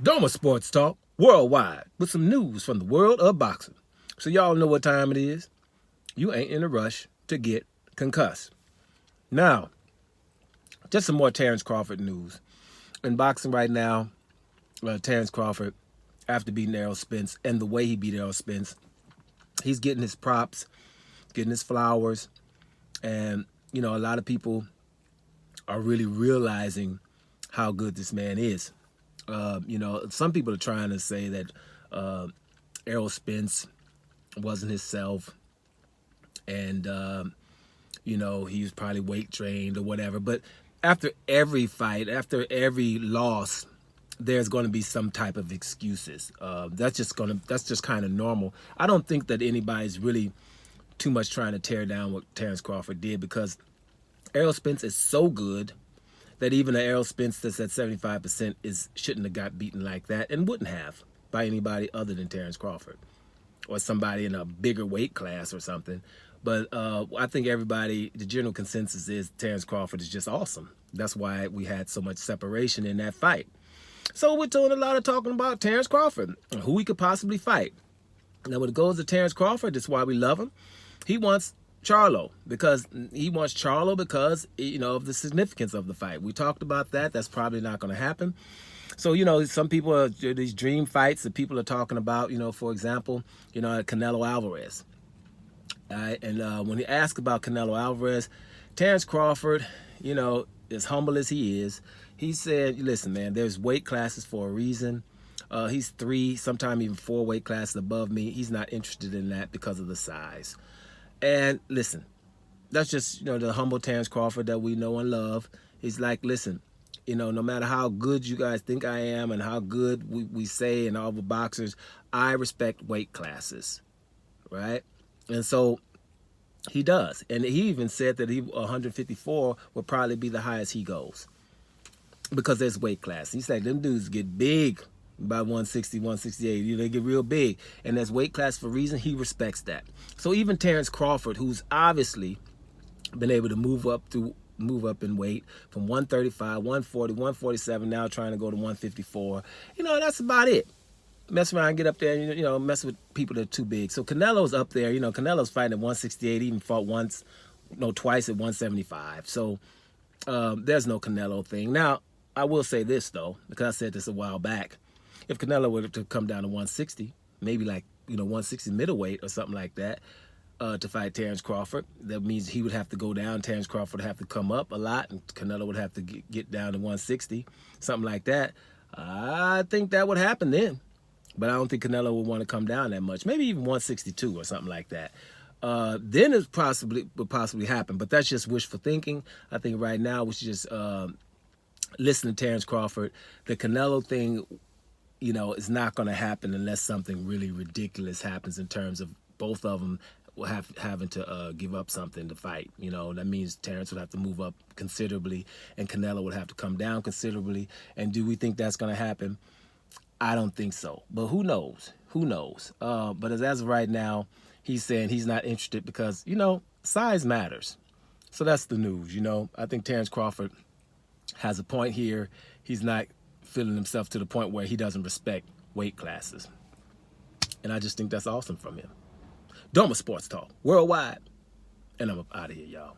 Doma Sports Talk worldwide with some news from the world of boxing. So y'all know what time it is. You ain't in a rush to get concussed. Now, just some more Terence Crawford news. In boxing right now, Terence Crawford, after beating Errol Spence and the way he beat Errol Spence, he's getting his props, getting his flowers, and a lot of people are really realizing how good this man is. Some people are trying to say that Errol Spence wasn't himself, and he was probably weight trained or whatever. But after every fight, after every loss, there's going to be some type of excuses. That's just kind of normal. I don't think that anybody's really too much trying to tear down what Terence Crawford did, because Errol Spence is so good that even an Errol Spence that's at 75% shouldn't have got beaten like that, and wouldn't have by anybody other than Terence Crawford or somebody in a bigger weight class or something. But I think the general consensus is Terence Crawford is just awesome. That's why we had so much separation in that fight. So we're doing a lot of talking about Terence Crawford, who he could possibly fight. Now, when it goes to Terence Crawford, that's why we love him. He wants Charlo because of the significance of the fight. We talked about that. That's probably not going to happen. So, some people are these dream fights that people are talking about, for example, Canelo Alvarez. And when he asked about Canelo Alvarez, Terence Crawford, as humble as he is, he said, listen, man, there's weight classes for a reason. He's 3, sometimes even 4 weight classes above me. He's not interested in that because of the size. And listen, that's just, the humble Terence Crawford that we know and love. He's like, listen, no matter how good you guys think I am and how good we say and all the boxers, I respect weight classes, right? And so he does. And he even said that 154 would probably be the highest he goes because there's weight class. He said them dudes get big by 160, 168. They get real big. And there's weight class for a reason. He respects that. So even Terence Crawford, who's obviously been able to move up in weight from 135, 140, 147, now trying to go to 154. That's about it. Mess around, get up there, and, mess with people that are too big. So Canelo's up there. Canelo's fighting at 168, even fought twice at 175. So there's no Canelo thing. Now, I will say this, though, because I said this a while back. If Canelo were to come down to 160, maybe 160 middleweight or something like that, to fight Terence Crawford, that means he would have to go down. Terence Crawford would have to come up a lot, and Canelo would have to get down to 160, something like that. I think that would happen then. But I don't think Canelo would want to come down that much. Maybe even 162 or something like that. Then it would possibly happen. But that's just wishful thinking. I think right now we should just listen to Terence Crawford. The Canelo thing, is not going to happen unless something really ridiculous happens in terms of both of them having to give up something to fight. That means Terence would have to move up considerably and Canelo would have to come down considerably. And do we think that's going to happen? I don't think so. But who knows? Who knows? But as of right now, he's saying he's not interested because, size matters. So that's the news, I think Terence Crawford has a point here. He's not feeling himself to the point where he doesn't respect weight classes. And I just think that's awesome from him. Doma Sports Talk worldwide. And I'm up out of here, y'all.